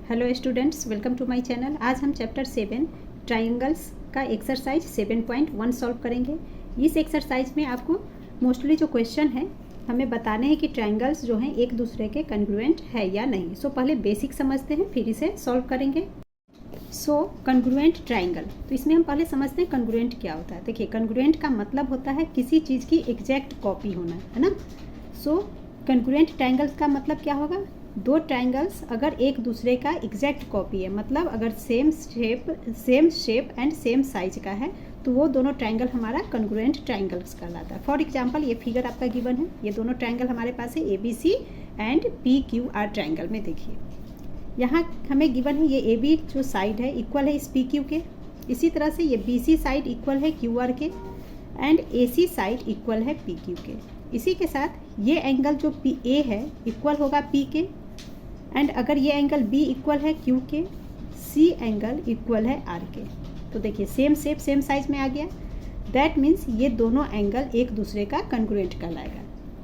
Hello students, welcome to my channel. आज हम chapter 7 triangles का एक्सरसाइज 7.1 सॉल्व करेंगे। इस एक्सरसाइज में आपको मोस्टली जो क्वेश्चन है हमें बताने हैं कि ट्राइंगल्स जो हैं एक दूसरे के कन्ग्रुएंट है या नहीं। सो पहले बेसिक समझते हैं, फिर इसे सॉल्व करेंगे। सो कन्ग्रुएंट ट्राइंगल, तो इसमें हम पहले समझते हैं कन्ग्रुएंट क्या होता है। देखिए, कन्ग्रुएंट का मतलब होता है किसी चीज़ की एग्जैक्ट कॉपी होना, है ना। सो कन्ग्रुएंट ट्राइंगल्स का मतलब क्या होगा, दो ट्राइंगल्स अगर एक दूसरे का एग्जैक्ट कॉपी है, मतलब अगर same shape and same size का है, तो वो दोनों ट्राइंगल हमारा कन्ग्रुएंट ट्राइंगल्स कहलाता है। फॉर एग्जांपल ये फिगर आपका गिवन है, ये दोनों ट्राइंगल हमारे पास है ABC एंड PQR ट्राइंगल में। देखिए यहाँ हमें गिवन है ये AB जो साइड है इक्वल है इस PQ के, इसी तरह से ये BC साइड इक्वल है QR के एंड AC साइड इक्वल है PQ के। इसी के साथ ये एंगल जो A है इक्वल होगा P के, एंड अगर ये एंगल B इक्वल है Q के, C एंगल इक्वल है R के। तो देखिए सेम शेप सेम साइज में आ गया, दैट मीन्स ये दोनों एंगल एक दूसरे का कन्ग्रुएंट कहलाएगा।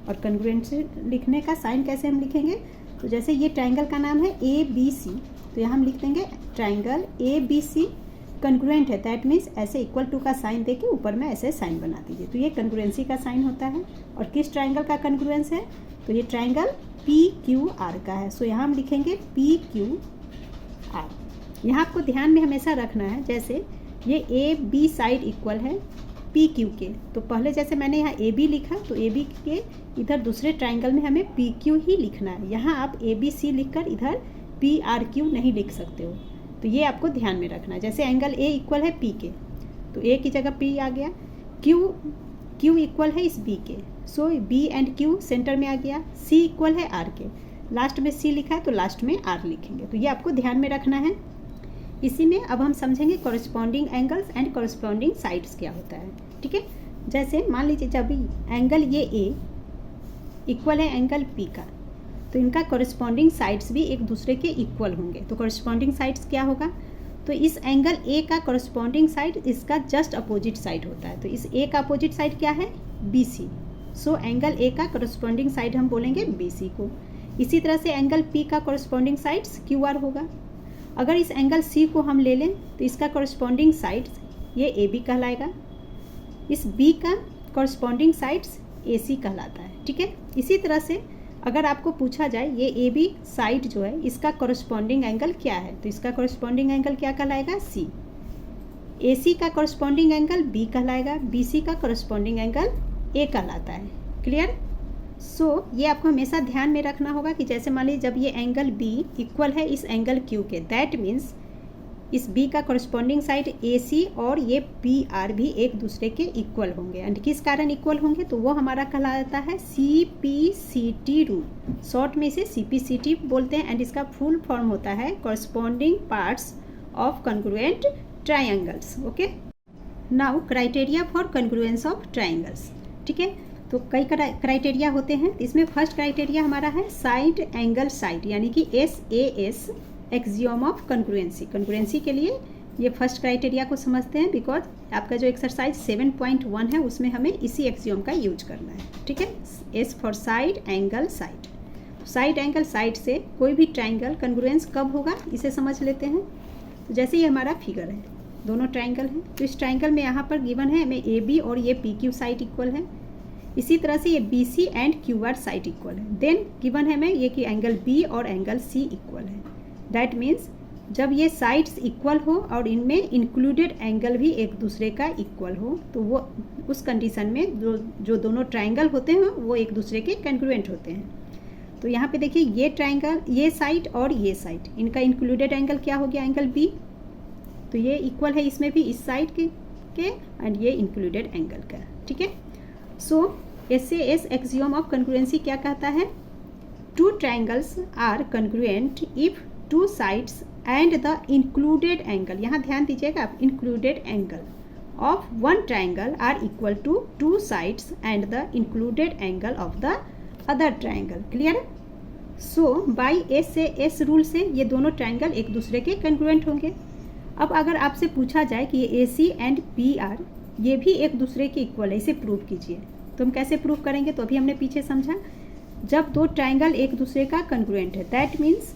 और कन्ग्रुएंट से लिखने का साइन कैसे हम लिखेंगे, तो जैसे ये ट्राइंगल का नाम है ABC, तो यहाँ हम लिख देंगे ट्राइंगल ABC कन्ग्रुएंट है, दैट मीन्स ऐसे इक्वल टू का साइन देके ऊपर में ऐसे साइन बना दीजिए, तो ये कन्ग्रुएंसी का साइन होता है। और किस ट्राइंगल का कन्ग्रुएंस है, तो ये ट्राइंगल PQR का है। सो यहाँ हम लिखेंगे PQR। यहाँ आपको ध्यान में हमेशा रखना है, जैसे ये AB साइड इक्वल है PQ के, तो पहले जैसे मैंने यहाँ AB लिखा, तो AB के इधर दूसरे ट्राइंगल में हमें PQ ही लिखना है। यहाँ आप ABC लिखकर इधर PRQ नहीं लिख सकते हो, तो ये आपको ध्यान में रखना है। जैसे एंगल A इक्वल है P के, तो A की जगह P आ गया, Q इक्वल है इस B के, सो B एंड Q सेंटर में आ गया, C इक्वल है R के, लास्ट में C लिखा है तो लास्ट में R लिखेंगे, तो ये आपको ध्यान में रखना है। इसी में अब हम समझेंगे corresponding angles and corresponding sides क्या होता है। ठीक है, जैसे मान लीजिए जब एंगल ये A इक्वल है एंगल P का, तो इनका कॉरस्पॉन्डिंग साइड्स भी एक दूसरे के इक्वल होंगे। तो कॉरस्पॉन्डिंग साइड्स क्या होगा, तो इस एंगल A का कॉरस्पॉन्डिंग साइड इसका जस्ट अपोजिट साइड होता है, तो इस A का अपोजिट साइड क्या है, BC। सो एंगल A का कॉरस्पॉन्डिंग साइड हम बोलेंगे BC को। इसी तरह से एंगल P का कॉरस्पॉन्डिंग साइड्स QR होगा। अगर इस एंगल C को हम ले लें, तो इसका कॉरस्पॉन्डिंग साइड्स ये AB कहलाएगा, इस B का कॉरस्पॉन्डिंग साइड्स AC कहलाता है। ठीक है, इसी तरह से अगर आपको पूछा जाए ये AB साइड जो है इसका कॉरस्पॉन्डिंग एंगल क्या है, तो इसका कॉरस्पॉन्डिंग एंगल क्या कहलाएगा, C। AC का कॉरस्पॉन्डिंग एंगल B कहलाएगा, BC का कॉरस्पॉन्डिंग एंगल A कहलाता है। क्लियर। सो ये आपको हमेशा ध्यान में रखना होगा कि जैसे मान लीजिए जब ये एंगल B इक्वल है इस एंगल Q के, दैट मीन्स इस B का कॉरस्पॉन्डिंग साइड AC और ये PR भी एक दूसरे के इक्वल होंगे। एंड किस कारण इक्वल होंगे, तो वो हमारा कहलाता है CPCT रूल, शॉर्ट में इसे CPCT बोलते हैं, एंड इसका फुल फॉर्म होता है corresponding parts of congruent triangles. Okay, now criteria for congruence of triangles. ठीक है, तो कई क्राइटेरिया होते हैं, इसमें फर्स्ट क्राइटेरिया हमारा है साइड एंगल साइड, यानी कि SAS एक्सियोम ऑफ कन्ग्रुएंसी। कन्ग्रुएंसी के लिए ये फर्स्ट क्राइटेरिया को समझते हैं, बिकॉज आपका जो एक्सरसाइज 7.1 है उसमें हमें इसी एक्सियोम का यूज करना है। ठीक है, S for side angle side. Side angle side से कोई भी ट्राइंगल कन्ग्रुएंस कब होगा इसे समझ लेते हैं। तो जैसे ये हमारा फिगर है, दोनों ट्राइंगल हैं, तो इस ट्राइंगल में यहाँ पर गिवन है हमें AB और ये PQ साइड इक्वल है, इसी तरह से ये BC and QR side equal है। देन गिवन है हमें ये कि एंगल B और एंगल C इक्वल है, दैट मीन्स जब ये साइड्स इक्वल हो और इनमें इंक्लूडेड एंगल भी एक दूसरे का इक्वल हो, तो वो उस कंडीशन में जो दोनों ट्राइंगल होते हैं वो एक दूसरे के कन्ग्रुएंट होते हैं। तो यहाँ पे देखिए ये ट्राइंगल, ये साइड और ये साइड, इनका इंक्लूडेड एंगल क्या हो गया, एंगल B, तो ये इक्वल है इसमें भी इस साइड के एंड ये इंक्लूडेड एंगल का। ठीक है, so SAS axiom of congruence क्या कहता है, two triangles are congruent if two sides and the included angle, यहाँ ध्यान दीजिएगा आप, included angle of one triangle are equal to two sides and the included angle of the other triangle. Clear. So by SAS rule से ये दोनों triangle एक दूसरे के कन्ग्रुएंट होंगे। अब अगर आपसे पूछा जाए कि ये AC एंड PR ये भी एक दूसरे के इक्वल है, इसे प्रूव कीजिए, तो हम कैसे प्रूव करेंगे, तो अभी हमने पीछे समझा, जब दो ट्राइंगल एक दूसरे का कन्ग्रुएंट है, दैट मीन्स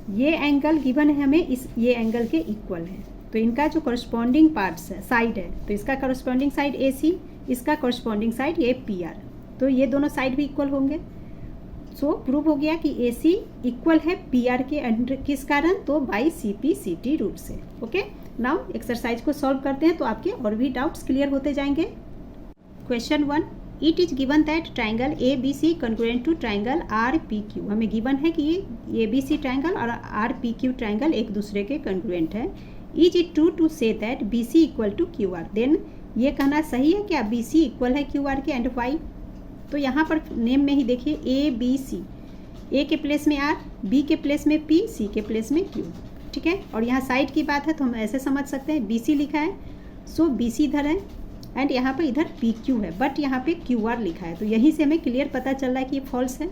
ये एंगल गिवन है हमें ये एंगल के इक्वल है, तो इनका जो करस्पॉन्डिंग पार्ट्स है साइड है, तो इसका करस्पॉन्डिंग साइड AC, इसका करस्पॉन्डिंग साइड ये PR, तो ये दोनों साइड भी इक्वल होंगे। सो प्रूव हो गया कि AC इक्वल है PR के अंडर, किस कारण, तो बाई CP/CT रूल से। ओके, नाउ एक्सरसाइज को सॉल्व करते हैं तो आपके और भी डाउट्स क्लियर होते जाएंगे। Question 1, it is given that triangle ABC congruent to triangle RPQ। हमें गिवन है कि ये ABC ट्राइंगल और RPQ ट्राइंगल एक दूसरे के कॉन्ग्रुएंट है। Is it true to say that BC equal to QR, then ये कहना सही है क्या BC इक्वल है QR के एंड वाई। तो यहाँ पर नेम में ही देखिए ABC, A के प्लेस में R, B के प्लेस में P, C के प्लेस में Q, ठीक है। और यहाँ साइड की बात है तो हम ऐसे समझ सकते हैं BC लिखा है, सो BC इधर है एंड यहाँ पे इधर PQ है, बट यहाँ पे QR लिखा है, तो यहीं से हमें क्लियर पता चल रहा है कि ये फॉल्स है।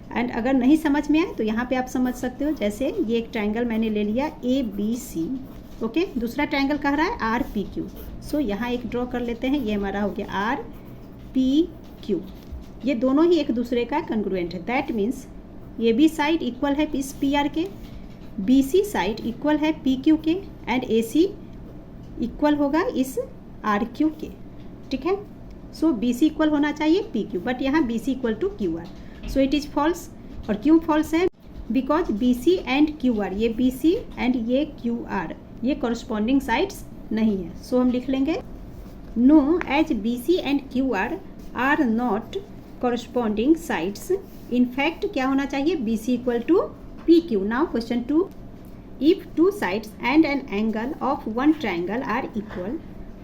एंड अगर नहीं समझ में आए तो यहाँ पे आप समझ सकते हो, जैसे ये एक ट्राइंगल मैंने ले लिया ABC, ओके, दूसरा ट्राइंगल कह रहा है RPQ, सो यहाँ एक ड्रॉ कर लेते हैं, ये हमारा हो गया RPQ, ये दोनों ही एक दूसरे का कॉन्ग्रुएंट है। दैट मीन्स ये भी साइड इक्वल है इस PR के, BC साइड इक्वल है PQ के एंड AC इक्वल होगा इस RQ के, ठीक है। सो BC इक्वल होना चाहिए PQ, बट यहाँ BC equal to QR, so it is false. और क्यों फॉल्स है, बिकॉज BC एंड QR, ये BC एंड ये QR, ये कॉरस्पॉन्डिंग साइड्स नहीं है। सो हम लिख लेंगे no as BC and QR are not corresponding sides. In fact क्या होना चाहिए, BC equal to PQ। Now question 2, if two sides and an angle of one triangle are equal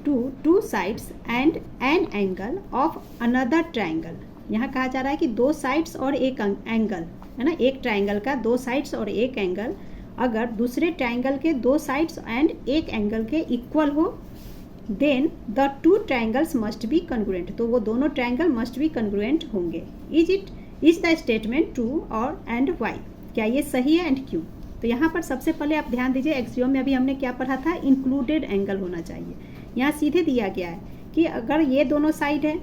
to two sides and an angle of another triangle. यहाँ कहा जा रहा है कि दो साइड्स और एक एंगल है ना, एक ट्राइंगल का दो साइड्स और एक एंगल अगर दूसरे ट्राइंगल के दो साइड्स एंड एक एंगल के इक्वल हो, then the two triangles must be congruent, तो वो दोनों ट्राइंगल मस्ट बी कॉन्ग्रुएंट होंगे। इज द स्टेटमेंट ट्रू और एंड वाई, क्या ये सही है एंड क्यों। तो यहाँ पर सबसे पहले आप ध्यान दीजिए, एक्सियोम में अभी हमने क्या पढ़ा था, इंक्लूडेड एंगल होना चाहिए। यहाँ सीधे दिया गया है कि अगर ये दोनों साइड है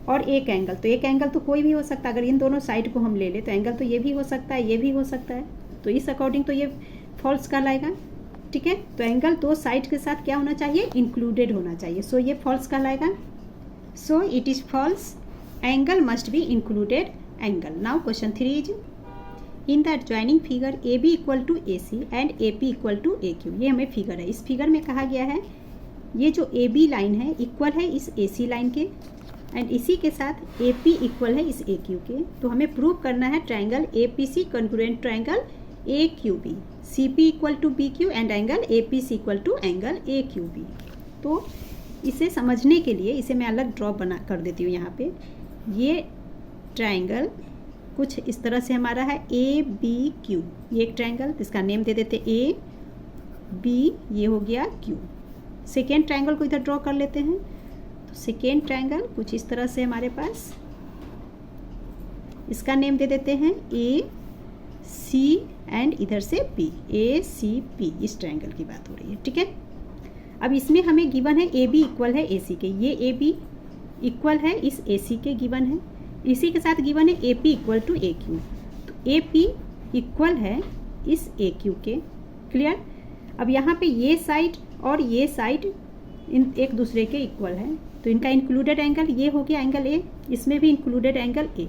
और एक एंगल, तो एक एंगल तो कोई भी हो सकता है, अगर इन दोनों साइड को हम ले लें तो एंगल तो ये भी हो सकता है, ये भी हो सकता है, तो इस अकॉर्डिंग तो ये फॉल्स कहलाएगा, ठीक है। तो एंगल दो साइड के साथ क्या होना चाहिए, इंक्लूडेड होना चाहिए, सो ये फॉल्स कहलाएगा। So it is false, angle must be included angle. Now question 3 is in the adjoining figure AB equal to AC and AP equal to AQ। ये हमें फिगर है, इस फिगर में कहा गया है ये जो AB लाइन है इक्वल है इस AC लाइन के एंड इसी के साथ AP इक्वल है इस AQ के। तो हमें प्रूव करना है triangle APC congruent triangle AQB, CP equal to BQ and angle APC equal to angle AQB। तो इसे समझने के लिए इसे मैं अलग ड्रॉ बना कर देती हूँ। यहाँ पे ये ट्राइंगल कुछ इस तरह से हमारा है ABQ, ये एक ट्राइंगल, इसका नेम दे देते AB, ये हो गया Q। सेकेंड ट्राइंगल को इधर ड्रॉ कर लेते हैं, तो सेकेंड ट्राइंगल कुछ इस तरह से हमारे पास, इसका नेम दे देते हैं AC एंड इधर से P, ACP, इस ट्राइंगल की बात हो रही है, ठीक है। अब इसमें हमें गिवन है AB इक्वल है AC के, ये AB इक्वल है इस AC के गिवन है, इसी के साथ गिवन है AP इक्वल टू AQ, तो AP इक्वल है इस AQ के, क्लियर। अब यहाँ पे ये साइड और ये साइड इन एक दूसरे के इक्वल है, तो इनका इंक्लूडेड एंगल ये हो गया एंगल A, इसमें भी included angle A,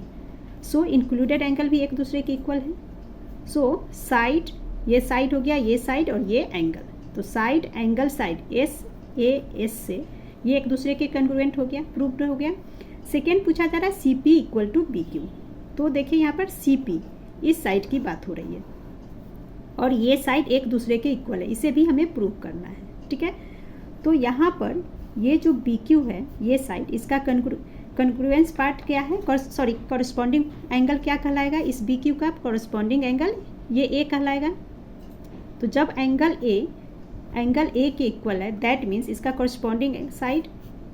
so included angle भी एक दूसरे के इक्वल है। सो साइड, ये साइड हो गया, ये साइड और ये एंगल, तो साइड एंगल साइड SAS से ये एक दूसरे के कॉन्ग्रुएंट हो गया, प्रूव्ड हो गया। सेकेंड पूछा जा रहा है CP इक्वल टू BQ, तो देखिए यहाँ पर CP इस साइड की बात हो रही है और ये साइड एक दूसरे के इक्वल है, इसे भी हमें प्रूव करना है, ठीक है। तो यहाँ पर ये जो BQ है ये साइड, इसका कॉन्ग्रुएंस पार्ट क्या है, कॉरस्पॉन्डिंग एंगल क्या कहलाएगा, इस BQ का कॉरस्पॉन्डिंग एंगल ये A कहलाएगा। तो जब एंगल A के इक्वल है, दैट मीन्स इसका कॉरस्पॉन्डिंग साइड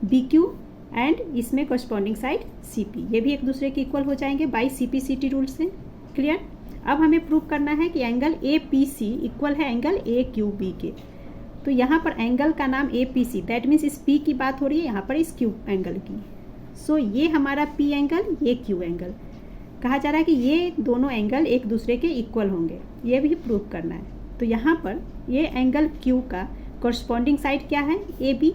BQ एंड इसमें कॉरस्पॉन्डिंग साइड CP, ये भी एक दूसरे के इक्वल हो जाएंगे बाई CP/CT रूल से, क्लियर। अब हमें प्रूव करना है कि एंगल APC इक्वल है एंगल AQB के, तो यहाँ पर एंगल का नाम APC, दैट मीन्स इस P की बात हो रही है यहाँ पर इस Q एंगल की। सो ये हमारा P एंगल, ये Q एंगल, कहा जा रहा है कि ये दोनों एंगल एक दूसरे के इक्वल होंगे, ये भी प्रूव करना है। तो यहाँ पर ये एंगल Q का कॉरस्पॉन्डिंग साइड क्या है, AB,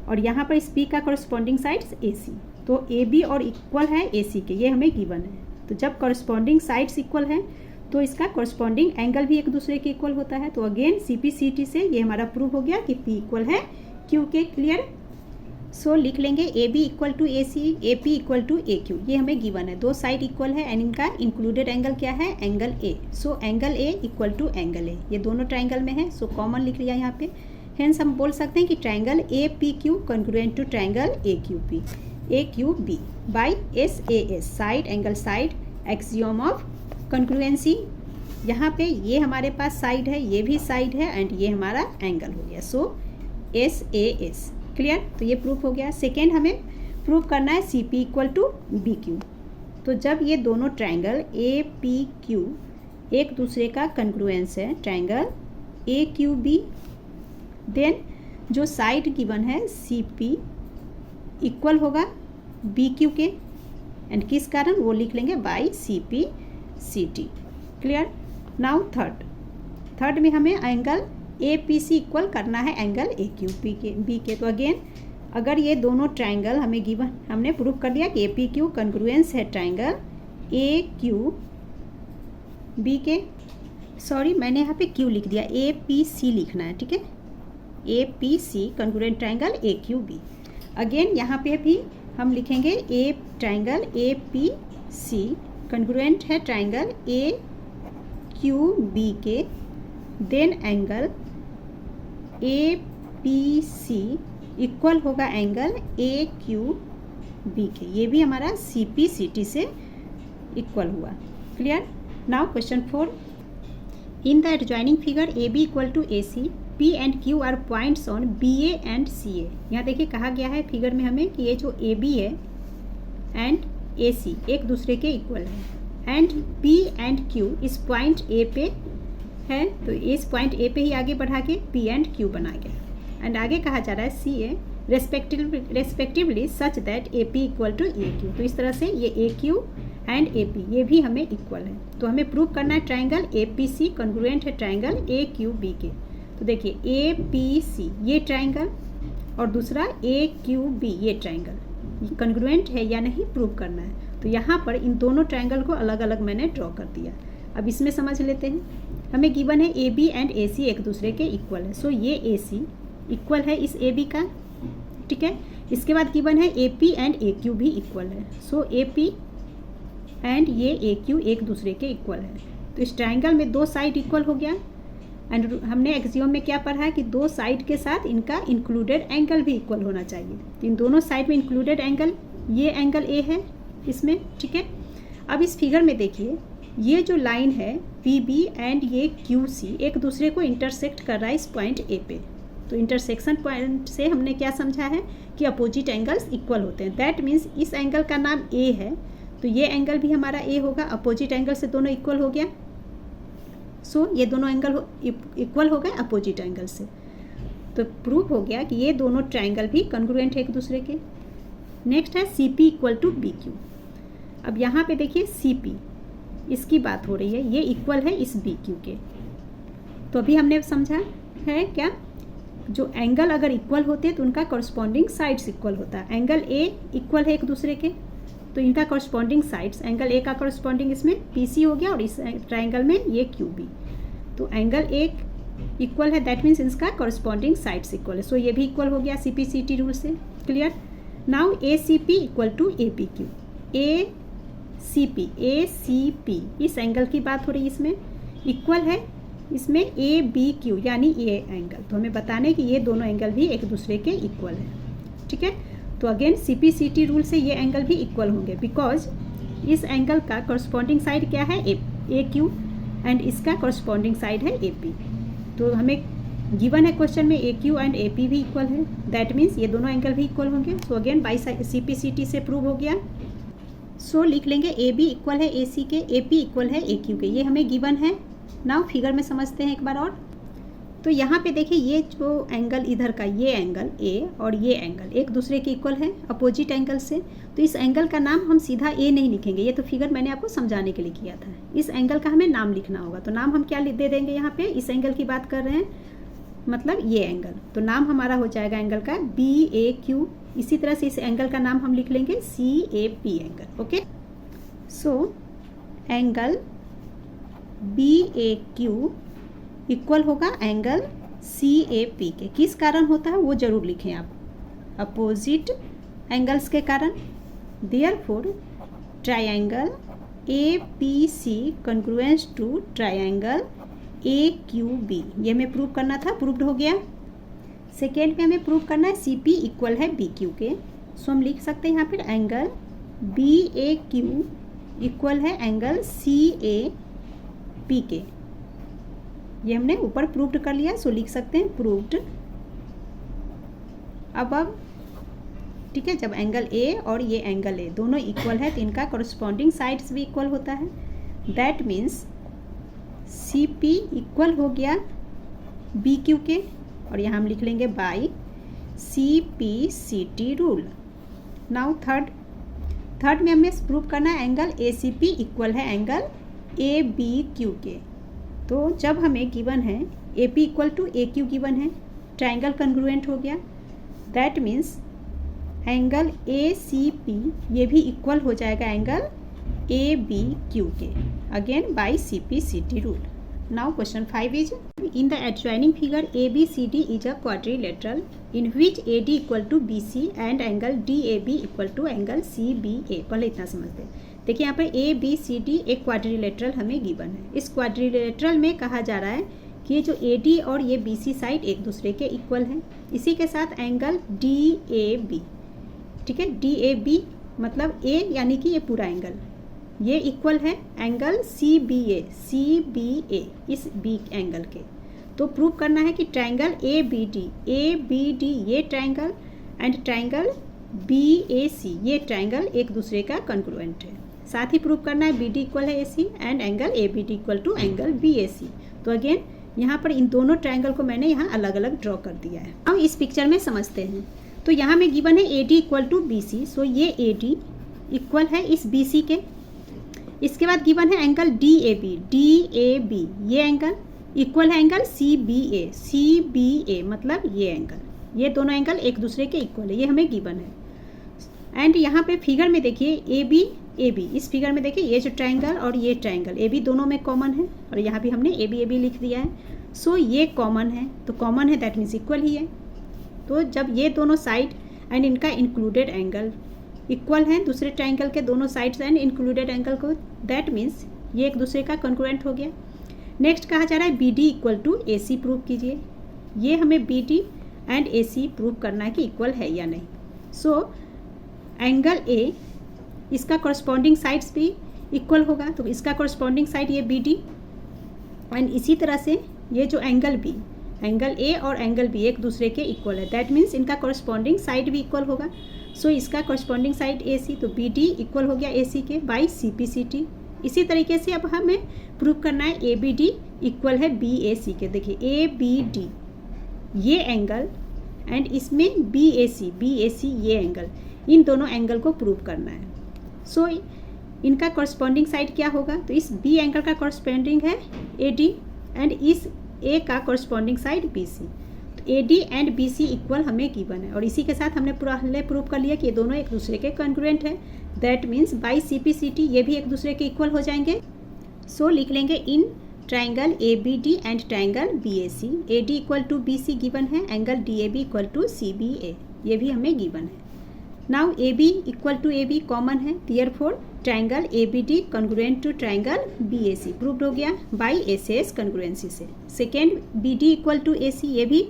और यहाँ पर इस P का कॉरस्पॉन्डिंग साइड्स AC। तो AB और इक्वल है AC के, ये हमें गिवन है। तो जब कॉरस्पॉन्डिंग साइड्स इक्वल हैं तो इसका कॉरस्पॉन्डिंग एंगल भी एक दूसरे के इक्वल होता है। तो अगेन CP/CT से ये हमारा प्रूव हो गया कि P इक्वल है Q के। क्लियर। सो लिख लेंगे AB equal to AC, AP equal to AQ, ये हमें गिवन है। दो साइड इक्वल है एंड इनका इंक्लूडेड एंगल क्या है, angle A। So angle A equal to angle A, ये दोनों ट्राइंगल में है। सो कॉमन लिख लिया यहाँ पे। हेंस हम बोल सकते हैं कि triangle APQ congruent to triangle AQB by SAS, side angle side, axiom of congruency. यहाँ पे ये हमारे पास साइड है, ये भी साइड है एंड ये हमारा एंगल हो गया। सो SAS। क्लियर। तो ये प्रूफ हो गया। सेकेंड हमें प्रूफ करना है CP इक्वल टू BQ। तो जब ये दोनों ट्राइंगल APQ एक दूसरे का कॉन्ग्रुएंस है, ट्राइंगल AQB, देन जो साइड गिवन है CP इक्वल होगा BQ के, एंड किस कारण वो लिख लेंगे by CP/CT। Clear. Now third में हमें एंगल APC इक्वल करना है एंगल AQB के। तो अगेन अगर ये दोनों ट्राइंगल हमें गिवन, हमने प्रूव कर दिया कि APQ कॉन्ग्रुएंस है ट्राइंगल AQB के। सॉरी, मैंने यहाँ पे Q लिख दिया, APC लिखना है, ठीक है। APC congruent triangle AQB। Again यहाँ पे भी हम लिखेंगे ट्राइंगल APC कॉन्ग्रुएंट है ट्राइंगल AQB के, देन एंगल APC इक्वल होगा एंगल AQB के। ये भी हमारा CP/CT से इक्वल हुआ। Clear. Now question 4, in the adjoining figure AB equal to AC, P and Q are points on BA and CA। यहाँ देखिए कहा गया है फिगर में हमें कि ये जो AB है एंड AC एक दूसरे के इक्वल है एंड P एंड Q इस पॉइंट A पे है। तो इस पॉइंट A पे ही आगे बढ़ा के P एंड Q बना गया। एंड आगे कहा जा रहा है CA respectively such that AP equal to AQ। तो इस तरह से ये AQ एंड AP ये भी हमें इक्वल है। तो हमें प्रूव करना है ट्राइंगल APC कॉन्ग्रुएंट है ट्राइंगल AQB के। तो देखिए APC ये ट्राइंगल और दूसरा AQB ये ट्राइंगल कॉन्ग्रुएंट है या नहीं प्रूव करना है। तो यहाँ पर इन दोनों ट्राइंगल को अलग अलग मैंने ड्रॉ कर दिया। अब इसमें समझ लेते हैं। हमें गिवन है AB एंड AC एक दूसरे के इक्वल है। सो ये AC इक्वल है इस AB का, ठीक है। इसके बाद गिवन है AP एंड AQ भी इक्वल है। सो AP एंड ये AQ एक दूसरे के इक्वल है। तो इस ट्राइंगल में दो साइड इक्वल हो गया एंड हमने एक्सियोम में क्या पढ़ा है कि दो साइड के साथ इनका इंक्लूडेड एंगल भी इक्वल होना चाहिए। तो इन दोनों साइड में इंक्लूडेड एंगल, ये एंगल A है इसमें, ठीक है। अब इस फिगर में देखिए ये जो लाइन है PB एंड ये QC एक दूसरे को इंटरसेक्ट कर रहा है इस पॉइंट A पे। तो इंटरसेक्शन पॉइंट से हमने क्या समझा है कि अपोजिट एंगल्स इक्वल होते हैं। दैट मीन्स इस एंगल का नाम A है तो ये एंगल भी हमारा A होगा। अपोजिट एंगल से दोनों इक्वल हो गया। सो ये दोनों एंगल इक्वल हो गए अपोजिट एंगल से। तो प्रूव हो गया कि ये दोनों ट्राइंगल भी कॉन्ग्रुएंट है एक दूसरे के। नेक्स्ट है CP इक्वल टू BQ। अब यहाँ पे देखिए CP इसकी बात हो रही है, ये इक्वल है इस BQ के। तो अभी हमने समझा है क्या, जो एंगल अगर इक्वल होते हैं तो उनका कॉरस्पॉन्डिंग साइड्स इक्वल होता है। एंगल A इक्वल है एक दूसरे के तो इनका कॉरस्पॉन्डिंग साइड्स, एंगल A का कॉरस्पॉन्डिंग इसमें PC हो गया और इस ट्राइंगल में ये QB। तो एंगल A इक्वल है दैट मीन्स इसका कॉरस्पॉन्डिंग साइड्स इक्वल है। सो ये भी इक्वल हो गया CP/CT रूल से। Clear. Now ACP equal to APQ। ACP इस एंगल की बात हो रही है, इसमें इक्वल है इसमें ABQ यानी ये एंगल। तो हमें बताना है कि ये दोनों एंगल भी एक दूसरे के इक्वल है, ठीक है। तो अगेन CP/CT रूल से ये एंगल भी इक्वल होंगे बिकॉज इस एंगल का कॉरस्पॉन्डिंग साइड क्या है AQ एंड इसका कॉरस्पॉन्डिंग साइड है AP। तो हमें गिवन है क्वेश्चन में AQ एंड AP भी इक्वल है, दैट मीन्स ये दोनों एंगल भी इक्वल होंगे। सो अगेन बाई CP/CT से प्रूव हो गया। सो लिख लेंगे AB इक्वल है AC के, AP इक्वल है AQ के, ये हमें गिवन है। नाउ फिगर में समझते हैं एक बार और। तो यहाँ पे देखिए ये जो एंगल इधर का ये एंगल ए और ये एंगल एक दूसरे के इक्वल है अपोजिट एंगल से, तो इस एंगल का नाम हम सीधा ए नहीं लिखेंगे, ये तो फिगर मैंने आपको समझाने के लिए किया था। इस एंगल का हमें नाम लिखना होगा, तो नाम हम क्या दे देंगे यहाँ पे, इस एंगल की बात कर रहे हैं मतलब ये एंगल, तो नाम हमारा हो जाएगा एंगल का BAQ। इसी तरह से इस एंगल का नाम हम लिख लेंगे CAP angle. Okay, so angle BAQ equal होगा एंगल CAP के। किस कारण होता है वो जरूर लिखें आप, अपोजिट एंगल्स के कारण। Therefore triangle APC congruence to triangle AQB, ये हमें प्रूव करना था, प्रूव्ड हो गया। सेकेंड में हमें प्रूव करना है CP इक्वल है BQ के, सो हम लिख सकते हैं यहाँ पर एंगल BAQ इक्वल है एंगल CAP के। ये हमने ऊपर प्रूव्ड कर लिया, सो लिख सकते हैं प्रूव्ड अब। ठीक है, जब एंगल A और ये एंगल A दोनों इक्वल है तो इनका कॉरस्पॉन्डिंग साइड्स भी इक्वल होता है। दैट मीन्स CP इक्वल हो गया BQ के, और यहाँ हम लिख लेंगे by CPCT rule. Now third में हमें प्रूव करना है एंगल ACP इक्वल है एंगल ABQ के। तो जब हमें गिवन है AP equal to AQ given है, ट्राइंगल कॉन्ग्रुएंट हो गया, दैट मीन्स एंगल ACP ये भी इक्वल हो जाएगा एंगल ABQ के, again by CPCT rule. Now question 5 is in the adjoining figure ABCD is a quadrilateral in which AD equal to BC and angle DAB equal to angle CBA। पहले इतना समझते हैं। देखिए यहाँ पर ABCD एक quadrilateral हमें गिवन है। इस क्वाड्रिलेटरल में कहा जा रहा है कि ये जो AD और ये BC साइड एक दूसरे के इक्वल हैं। इसी के साथ एंगल DAB, ठीक है, DAB मतलब A यानी कि ये पूरा एंगल, ये इक्वल है एंगल CBA इस B एंगल के। तो प्रूव करना है कि ट्राइंगल ABD ये ट्राइंगल एंड ट्राइंगल BAC ये ट्राइंगल एक दूसरे का कॉन्ग्रुएंट है। साथ ही प्रूव करना है BD इक्वल है AC and angle ABD equal to angle BAC। तो अगेन यहाँ पर इन दोनों ट्राइंगल को मैंने यहाँ अलग अलग ड्रॉ कर दिया है। अब इस पिक्चर में समझते हैं। तो यहाँ में गिवन है AD इक्वल टू BC, सो ये AD इक्वल है इस BC के। इसके बाद गिवन है एंगल DAB ये एंगल इक्वल है एंगल CBA मतलब ये एंगल, ये दोनों एंगल एक दूसरे के इक्वल है, ये हमें गिवन है। एंड यहाँ पे फिगर में देखिए AB इस फिगर में देखिए ये जो ट्राइंगल और ये ट्राइंगल AB दोनों में कॉमन है, और यहाँ भी हमने AB लिख दिया है। सो ये कॉमन है, तो कॉमन है दैट मीन्स इक्वल ही है। तो जब ये दोनों साइड एंड इनका इंक्लूडेड एंगल इक्वल हैं दूसरे ट्राइंगल के दोनों साइड्स एंड इंक्लूडेड एंगल को, दैट मीन्स ये एक दूसरे का कॉन्ग्रुएंट हो गया। नेक्स्ट कहा जा रहा है BD equal to AC prove कीजिए। ये हमें BD एंड AC प्रूव करना है कि इक्वल है या नहीं। सो एंगल A इसका कॉरस्पॉन्डिंग साइड्स भी इक्वल होगा, तो इसका कॉरस्पॉन्डिंग साइड ये BD एंड इसी तरह से ये जो एंगल B एंगल A और एंगल B एक दूसरे के इक्वल है, दैट मीन्स इनका कॉरस्पॉन्डिंग साइड भी इक्वल होगा। सो इसका कॉरस्पॉन्डिंग साइड AC, तो BD इक्वल हो गया AC के बाय CPCT। इसी तरीके से अब हमें प्रूव करना है ABD इक्वल है BAC के। देखिए ABD ये एंगल एंड इसमें BAC ये एंगल, इन दोनों एंगल को प्रूव करना है। सो इनका कॉरस्पॉन्डिंग साइड क्या होगा, तो इस B एंगल का कॉरस्पॉन्डिंग है AD एंड इस A का कॉरस्पॉन्डिंग साइड BC। तो AD एंड BC इक्वल हमें गिवन है, और इसी के साथ हमने पहले प्रूव कर लिया कि ये दोनों एक दूसरे के कॉन्ग्रुएंट है, दैट मीन्स बाय CPCT ये भी एक दूसरे के इक्वल हो जाएंगे। सो लिख लेंगे इन triangle ABD and triangle BAC AD equal to BC given है, angle DAB equal to CBA ये भी हमें गिवन है। Now AB equal to AB common है, therefore triangle ABD congruent to triangle BAC proved हो गया बाय SAS कॉन्ग्रुएंसी से। Second BD equal to AC ये भी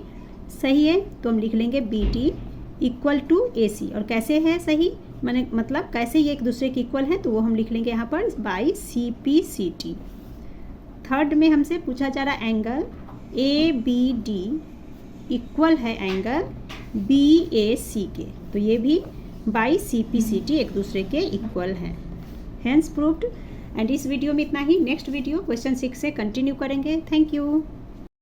सही है, तो हम लिख लेंगे BD इक्वल टू AC। और कैसे है सही, मैंने मतलब कैसे ये एक दूसरे के इक्वल है, तो वो हम लिख लेंगे यहाँ पर बाय CPCT। थर्ड में हमसे पूछा जा रहा एंगल ABD इक्वल है एंगल BAC के, तो ये भी बाय CPCT एक दूसरे के इक्वल हैं, हैंस प्रूव्ड। एंड इस वीडियो में इतना ही। नेक्स्ट वीडियो क्वेश्चन 6 से कंटिन्यू करेंगे। Thank you.